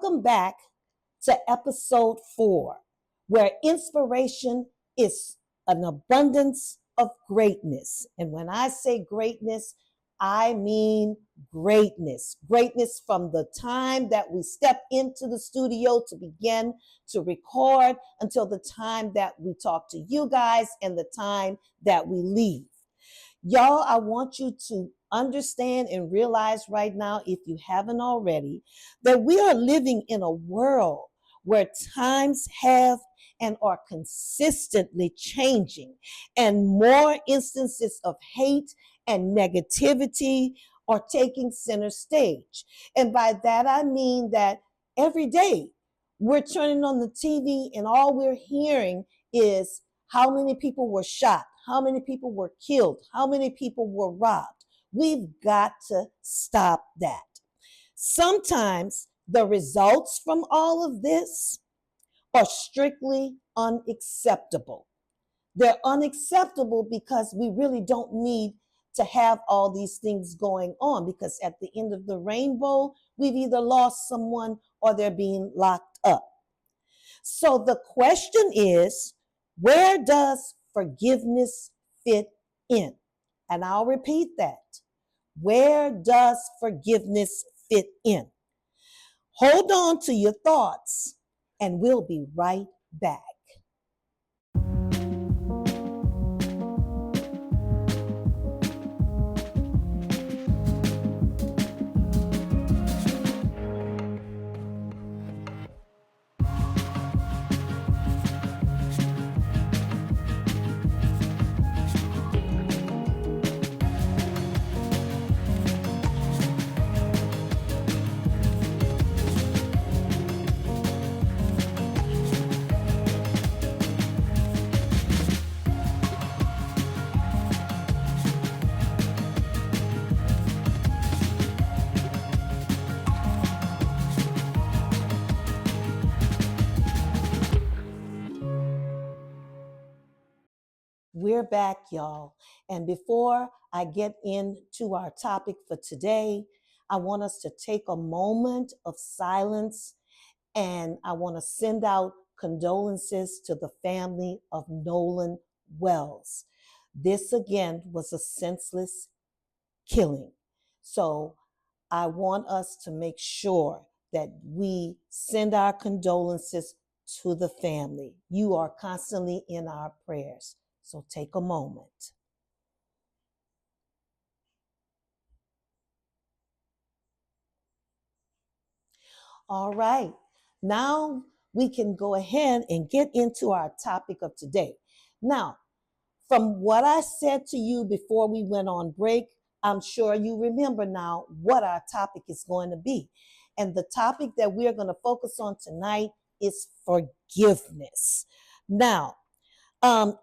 Welcome back to episode 4, where inspiration is an abundance of greatness. And when I say greatness, I mean greatness. Greatness from the time that we step into the studio to begin to record until the time that we talk to you guys and the time that we leave. Y'all, I want you to understand and realize right now, if you haven't already, that we are living in a world where times have and are consistently changing, and more instances of hate and negativity are taking center stage. And by that, I mean that every day we're turning on the TV and all we're hearing is how many people were shot, how many people were killed, how many people were robbed. We've got to stop that. Sometimes the results from all of this are strictly unacceptable. They're unacceptable because we really don't need to have all these things going on, because at the end of the rainbow, we've either lost someone or they're being locked up. So the question is, where does forgiveness fit in? And I'll repeat that. Where does forgiveness fit in? Hold on to your thoughts, and we'll be right back. We're back, y'all. And before I get into our topic for today, I want us to take a moment of silence, and I want to send out condolences to the family of Nolan Wells. This again was a senseless killing. So I want us to make sure that we send our condolences to the family. You are constantly in our prayers. So take a moment. All right. Now we can go ahead and get into our topic of today. Now, from what I said to you before we went on break, I'm sure you remember now what our topic is going to be. And the topic that we're going to focus on tonight is forgiveness. Now,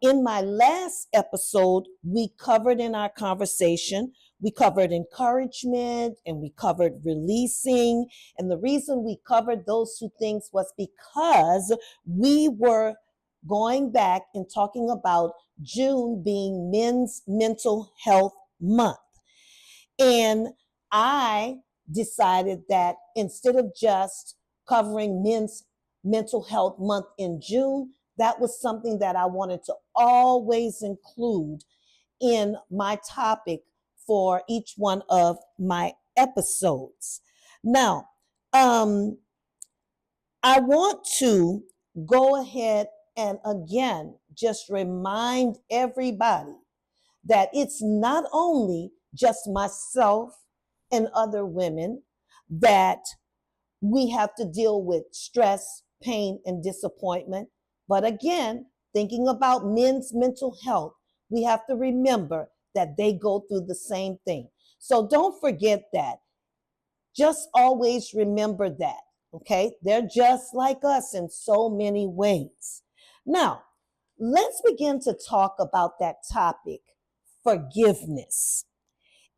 in my last episode, we covered in our conversation, we covered encouragement and we covered releasing. And the reason we covered those two things was because we were going back and talking about June being Men's Mental Health Month. And I decided that instead of just covering Men's Mental Health Month in June, that was something that I wanted to always include in my topic for each one of my episodes. Now, I want to go ahead and again just remind everybody that it's not only just myself and other women that we have to deal with stress, pain, and disappointment. But again, thinking about men's mental health, we have to remember that they go through the same thing. So don't forget that. Just always remember that, okay? They're just like us in so many ways. Now, let's begin to talk about that topic, forgiveness.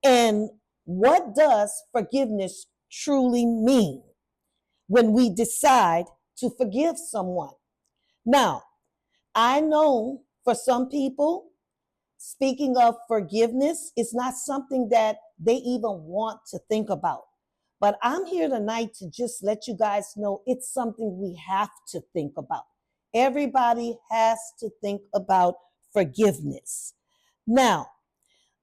And what does forgiveness truly mean when we decide to forgive someone? Now, I know for some people, speaking of forgiveness is not something that they even want to think about. But I'm here tonight to just let you guys know it's something we have to think about. Everybody has to think about forgiveness. Now,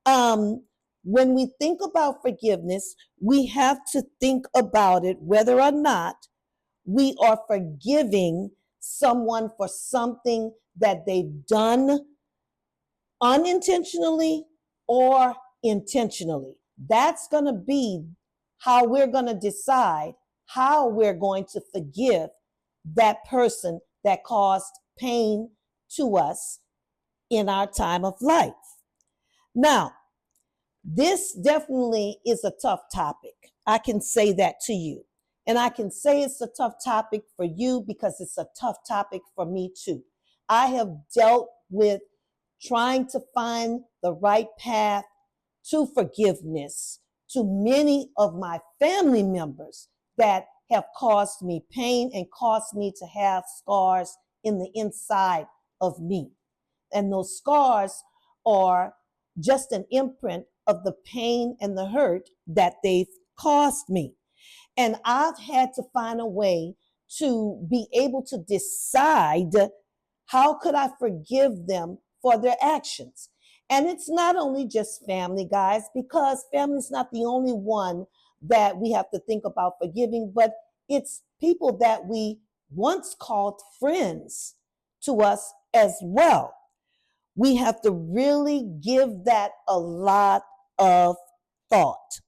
um, when we think about forgiveness, we have to think about it whether or not we are forgiving someone for something that they've done unintentionally or intentionally. That's going to be how we're going to decide how we're going to forgive that person that caused pain to us in our time of life. Now, this definitely is a tough topic. I can say that to you. And I can say it's a tough topic for you because it's a tough topic for me too. I have dealt with trying to find the right path to forgiveness to many of my family members that have caused me pain and caused me to have scars in the inside of me. And those scars are just an imprint of the pain and the hurt that they've caused me. And I've had to find a way to be able to decide how could I forgive them for their actions. And it's not only just family, guys, because family's not the only one that we have to think about forgiving, but it's people that we once called friends to us as well. We have to really give that a lot of thought.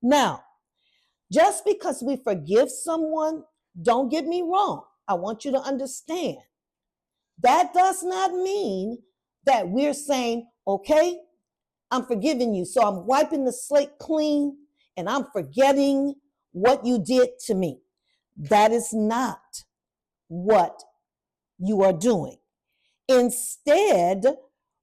Now, just because we forgive someone, don't get me wrong. I want you to understand that does not mean that we're saying, okay, I'm forgiving you. So I'm wiping the slate clean and I'm forgetting what you did to me. That is not what you are doing. Instead,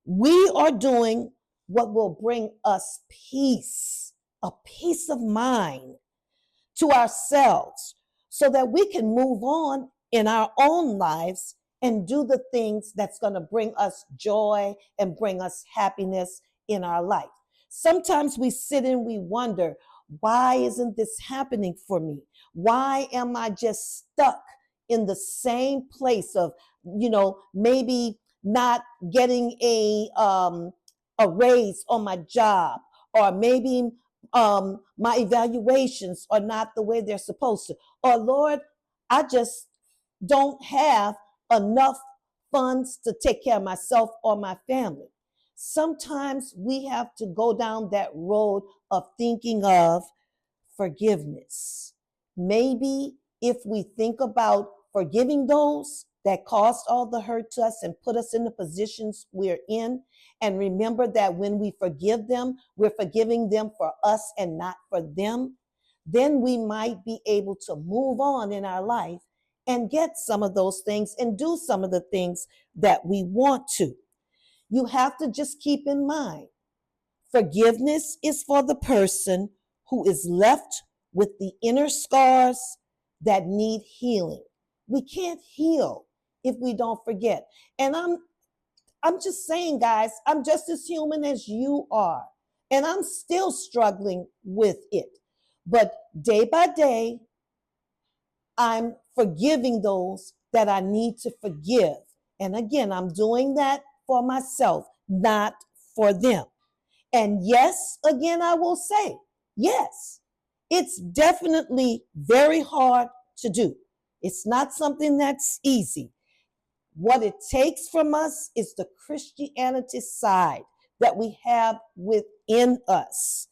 we are doing what will bring us peace, a peace of mind to ourselves so that we can move on in our own lives and do the things that's going to bring us joy and bring us happiness in our life. Sometimes we sit and we wonder, why isn't this happening for me? Why am I just stuck in the same place of, maybe not getting a raise on my job, or maybe my evaluations are not the way they're supposed to. Or Lord, I just don't have enough funds to take care of myself or my family. Sometimes we have to go down that road of thinking of forgiveness. Maybe if we think about forgiving those that caused all the hurt to us and put us in the positions we're in, and remember that when we forgive them, we're forgiving them for us and not for them, then we might be able to move on in our life and get some of those things and do some of the things that we want to. You have to just keep in mind, forgiveness is for the person who is left with the inner scars that need healing. We can't heal if we don't forget. And I'm just saying, guys, I'm just as human as you are. And I'm still struggling with it. But day by day, I'm forgiving those that I need to forgive. And again, I'm doing that for myself, not for them. And yes, again, I will say, yes, it's definitely very hard to do. It's not something that's easy. What it takes from us is the Christianity side that we have within us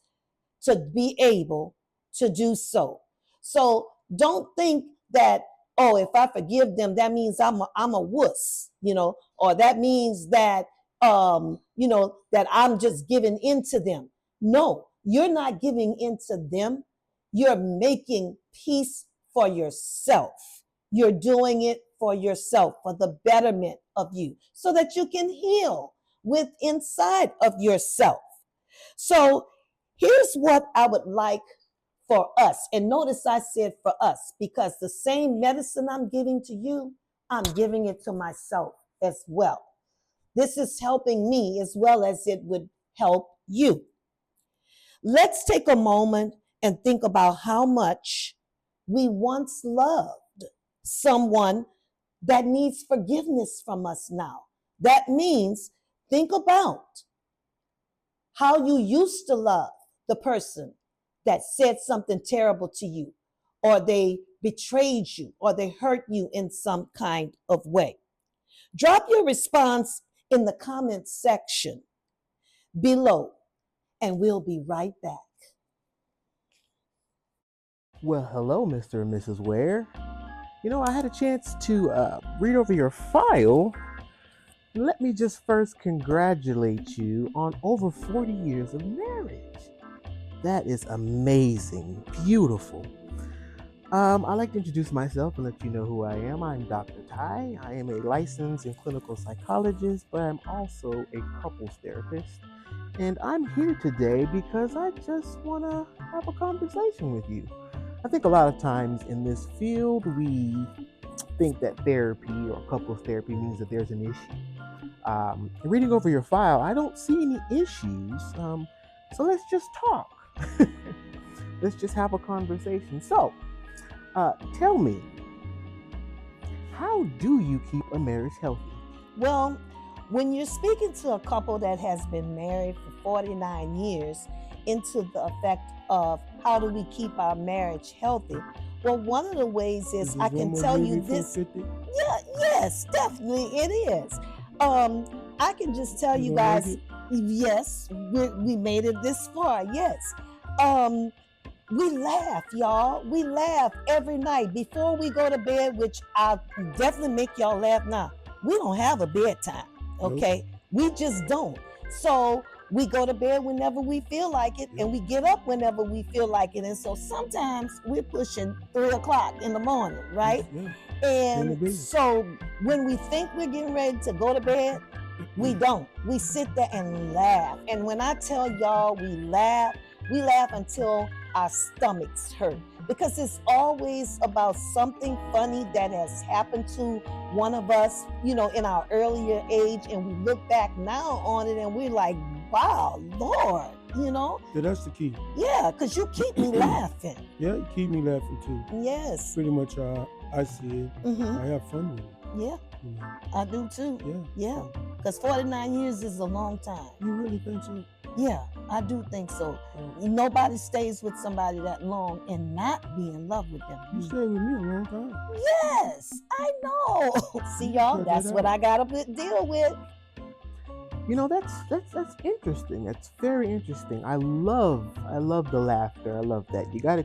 to be able to do so. So don't think that, oh, if I forgive them, that means I'm a wuss, or that means that that I'm just giving in to them. No, you're not giving in to them. You're making peace for yourself. You're doing it for yourself, for the betterment of you, so that you can heal with inside of yourself. So here's what I would like for us. And notice I said for us, because the same medicine I'm giving to you, I'm giving it to myself as well. This is helping me as well as it would help you. Let's take a moment and think about how much we once loved someone that needs forgiveness from us now. That means think about how you used to love the person that said something terrible to you, or they betrayed you, or they hurt you in some kind of way. Drop your response in the comments section below, and we'll be right back. Well, hello, Mr. and Mrs. Ware. I had a chance to read over your file. Let me just first congratulate you on over 40 years of marriage. That is amazing, beautiful. I'd like to introduce myself and let you know who I am. I'm Dr. Ty. I am a licensed and clinical psychologist, but I'm also a couples therapist. And I'm here today because I just want to have a conversation with you. I think a lot of times in this field, we think that therapy or couples therapy means that there's an issue. Reading over your file, I don't see any issues. So let's just talk. Let's just have a conversation. So, tell me, how do you keep a marriage healthy? Well, when you're speaking to a couple that has been married for 49 years, into the effect of how do we keep our marriage healthy? Well, one of the ways is I can tell you this. Yeah, yes, definitely it is. I can just tell you guys, yes, we made it this far. Yes. We laugh, y'all. We laugh every night before we go to bed, which I'll definitely make y'all laugh now. We don't have a bedtime, okay? Nope. We just don't. So we go to bed whenever we feel like it, and we get up whenever we feel like it. And so sometimes we're pushing 3 o'clock in the morning, right? Yeah. And so when we think we're getting ready to go to bed, we don't. We sit there and laugh. And when I tell y'all we laugh until our stomachs hurt, because it's always about something funny that has happened to one of us, in our earlier age, and we look back now on it and we're like, wow, Lord, Yeah, that's the key. Yeah, because you keep me laughing. Yeah, you keep me laughing too. Yes. Pretty much I see it. Mm-hmm. I have fun with it. Yeah. I do too. Yeah. Because 49 years is a long time. You really think so? Yeah, I do think so. Nobody stays with somebody that long and not be in love with them. You stayed with me a long time. Yes, I know. See, y'all, that's what I got to deal with. That's interesting. That's very interesting. I love the laughter. I love that. You got to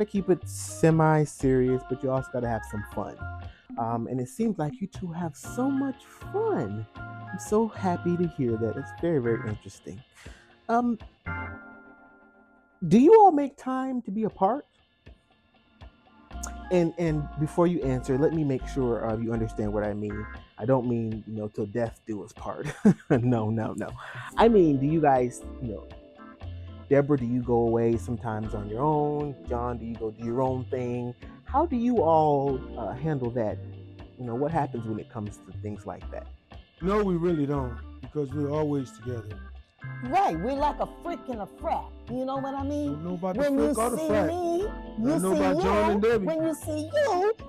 keep it semi-serious, but you also got to have some fun. And it seems like you two have so much fun. I'm so happy to hear that. It's very, very interesting. Do you all make time to be apart? And before you answer, let me make sure you understand what I mean. I don't mean, till death do us part. No. I mean, do you guys, Deborah, do you go away sometimes on your own? John, do you go do your own thing? How do you all handle that? What happens when it comes to things like that? No, we really don't, because we're always together. Right, we're like a frick and a frat. You know what I mean? Don't know about the frick or the frat. Me, you see me. John and Debbie. When you see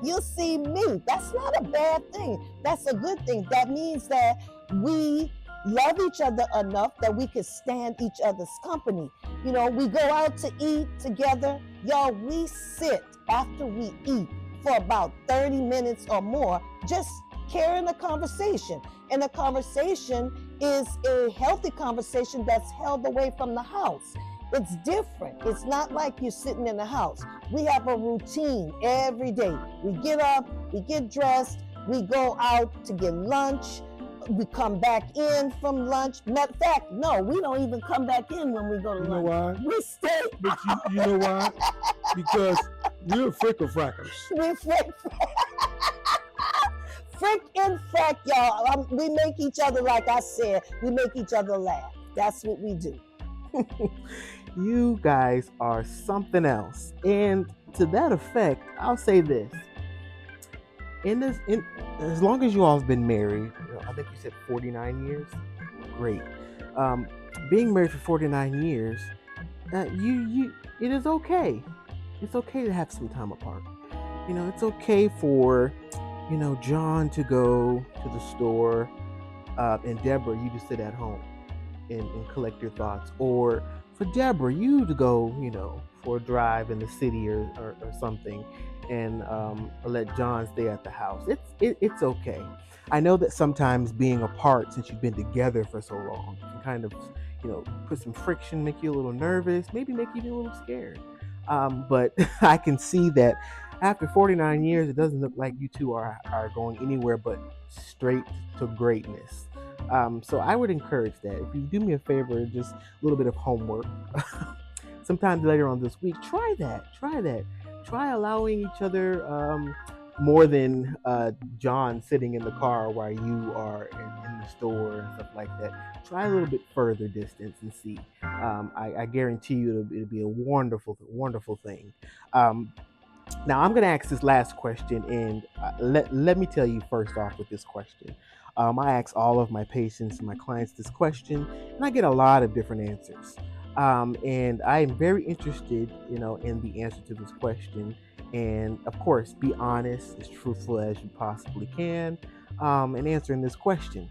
you see me. That's not a bad thing. That's a good thing. That means that we love each other enough that we can stand each other's company. We go out to eat together. Y'all, we sit after we eat for about 30 minutes or more, just carrying a conversation. And the conversation is a healthy conversation that's held away from the house. It's different. It's not like you're sitting in the house. We have a routine every day. We get up, we get dressed, we go out to get lunch, we come back in from lunch. Matter of fact, no, we don't even come back in when we go to lunch. You know why? We stay. But you know why? Because we're frick or frackers. We're frick and frack, y'all. We make each other, like I said, we make each other laugh. That's what we do. You guys are something else. And to that effect, I'll say this. As long as you all have been married, I think you said 49 years. Great. Being married for 49 years, it is okay. It's okay to have some time apart. It's okay for, John to go to the store, and Deborah, you to sit at home and collect your thoughts. Or for Deborah, you to go, for a drive in the city or something, and let John stay at the house. It's okay. I know that sometimes being apart, since you've been together for so long, can kind of, put some friction, make you a little nervous, maybe make you a little scared. But I can see that after 49 years, it doesn't look like you two are going anywhere but straight to greatness. So I would encourage that. If you do me a favor, just a little bit of homework, sometimes later on this week, try that. Try that. Try allowing each other more than John sitting in the car while you are in the store and stuff like that. Try a little bit further distance and see. I guarantee you it'll be a wonderful, wonderful thing. Um, Now, I'm going to ask this last question, and let me tell you first off with this question. I ask all of my patients and my clients this question, and I get a lot of different answers. And I am very interested, in the answer to this question. And of course, be honest, as truthful as you possibly can, in answering this question.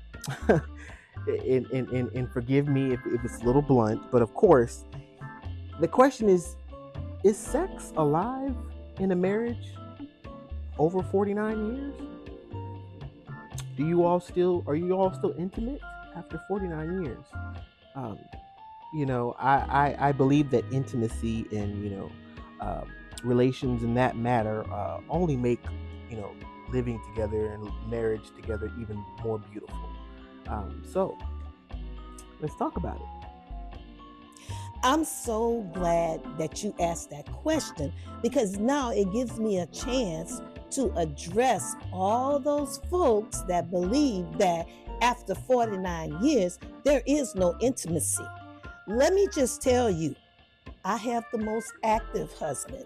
And forgive me if it's a little blunt, but of course, the question is sex alive in a marriage over 49 years? Are you all still intimate after 49 years? Um, I believe that intimacy and, relations in that matter only make, you know, living together and marriage together even more beautiful. So let's talk about it. I'm so glad that you asked that question because now it gives me a chance to address all those folks that believe that after 49 years, there is no intimacy. Let me just tell you, I have the most active husband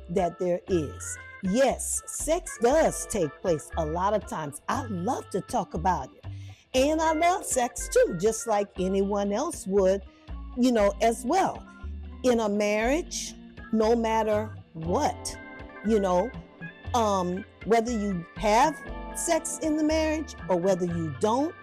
that there is. Yes, sex does take place a lot of times. I love to talk about it. And I love sex too, just like anyone else would, as well. In a marriage, no matter what, you know, whether you have sex in the marriage or whether you don't,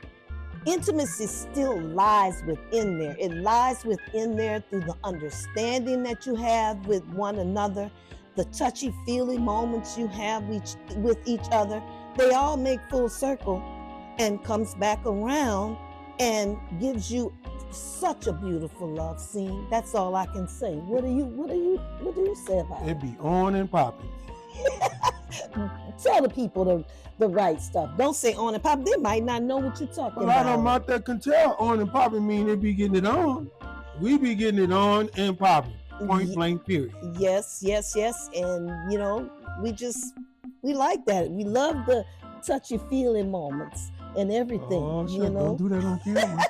intimacy still lies within there. It lies within there through the understanding that you have with one another, the touchy-feely moments you have with each other. They all make full circle and comes back around and gives you such a beautiful love scene. That's all I can say. What do you say about it? It be on and popping. Tell the people the right stuff. Don't say on and pop. They might not know what you're talking A lot of them about. out there can tell on and popping mean they be getting it on. We be getting it on and popping. Point blank period. Yes. And we like that. We love the touchy feeling moments and everything. Oh, shit, don't do that on camera.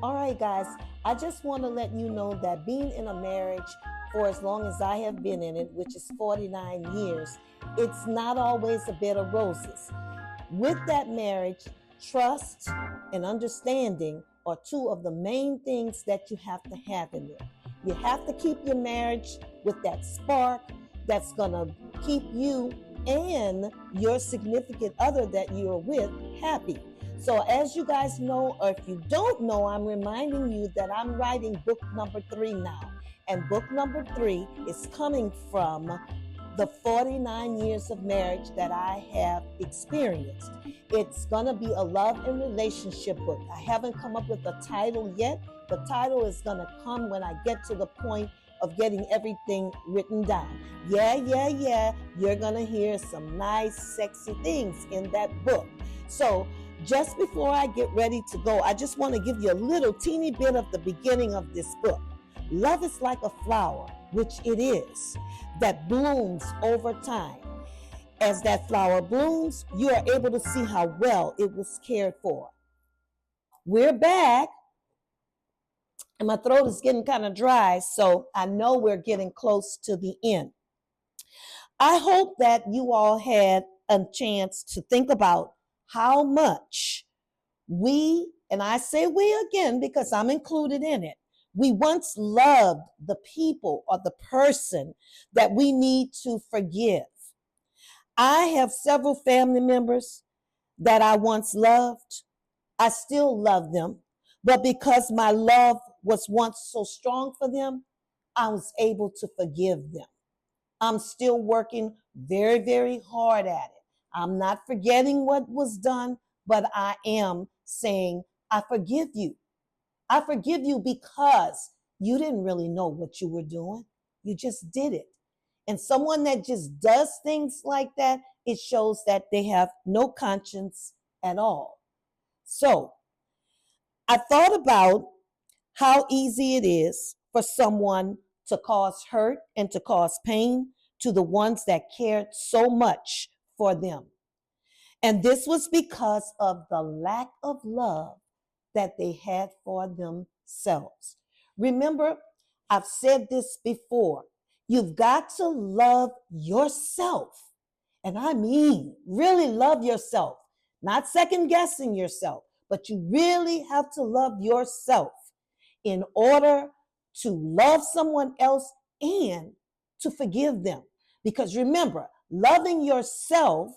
All right, guys. I just want to let you know that being in a marriage for as long as I have been in it, which is 49 years, it's not always a bed of roses. With that marriage, trust and understanding are two of the main things that you have to have in there. You have to keep your marriage with that spark that's going to keep you and your significant other that you're with happy. So as you guys know, or if you don't know, I'm reminding you that I'm writing book number 3 now. And book number 3 is coming from the 49 years of marriage that I have experienced. It's going to be a love and relationship book. I haven't come up with a title yet. The title is going to come when I get to the point of getting everything written down. Yeah. You're going to hear some nice, sexy things in that book. So just before I get ready to go, I just want to give you a little teeny bit of the beginning of this book. Love is like a flower, which it is, that blooms over time. As that flower blooms, you are able to see how well it was cared for. We're back, and my throat is getting kind of dry, so I know we're getting close to the end. I hope that you all had a chance to think about how much we and I say we again because I'm included in it. We once loved the people or the person that we need to forgive. I have several family members that I once loved. I still love them, but because my love was once so strong for them, I was able to forgive them. I'm still working very, very hard at it. I'm not forgetting what was done, but I am saying, I forgive you. I forgive you because you didn't really know what you were doing. You just did it. And someone that just does things like that, it shows that they have no conscience at all. So I thought about how easy it is for someone to cause hurt and to cause pain to the ones that cared so much for them. And this was because of the lack of love that they had for themselves. Remember, I've said this before. You've got to love yourself. And I mean, really love yourself, not second guessing yourself, but you really have to love yourself in order to love someone else and to forgive them. Because remember, loving yourself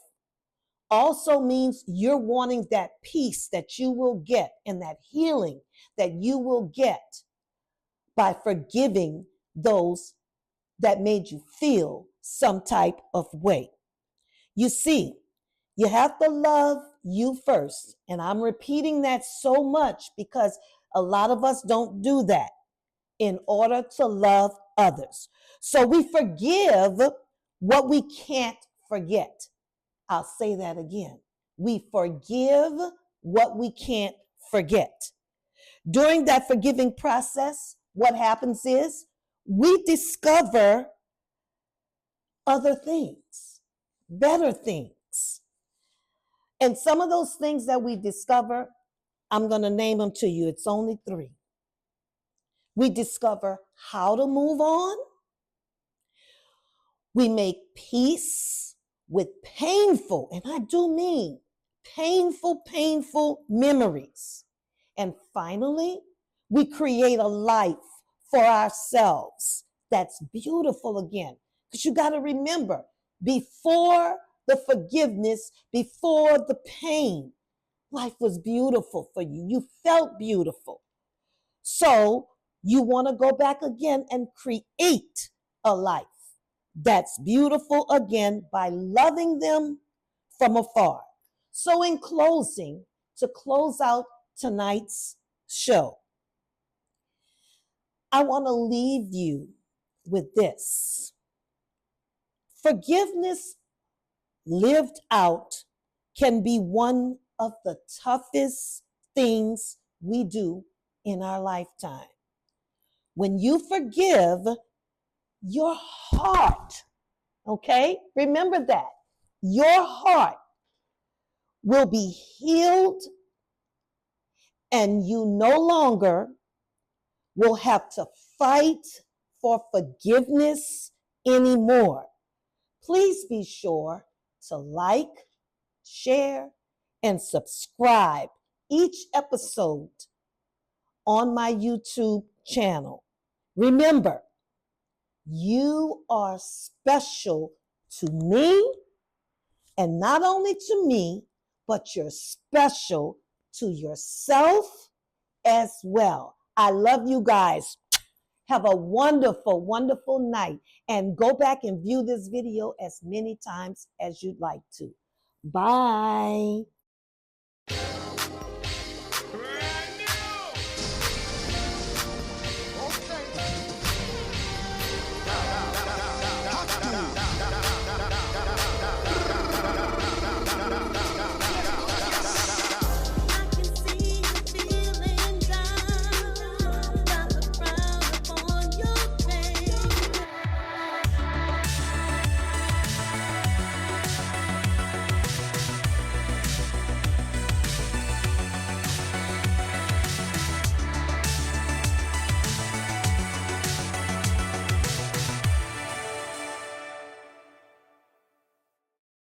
also means you're wanting that peace that you will get and that healing that you will get by forgiving those that made you feel some type of way. You see, you have to love you first. And I'm repeating that so much because a lot of us don't do that in order to love others. So we forgive what we can't forget. I'll say that again. We forgive what we can't forget. During that forgiving process, what happens is we discover other things, better things. And some of those things that we discover, I'm going to name them to you. It's only 3. We discover how to move on. We make peace with painful, and I do mean painful memories. And finally, we create a life for ourselves that's beautiful again. Because you got to remember, before the forgiveness, before the pain, life was beautiful for you. You felt beautiful. So you want to go back again and create a life that's beautiful again by loving them from afar. So, in closing, to close out tonight's show, I want to leave you with this. Forgiveness lived out can be one of the toughest things we do in our lifetime. When you forgive, your heart, okay? Remember that. Your heart will be healed and you no longer will have to fight for forgiveness anymore. Please be sure to like, share, and subscribe each episode on my YouTube channel. Remember, you are special to me, and not only to me, but you're special to yourself as well. I love you guys. Have a wonderful, wonderful night. And go back and view this video as many times as you'd like to. Bye.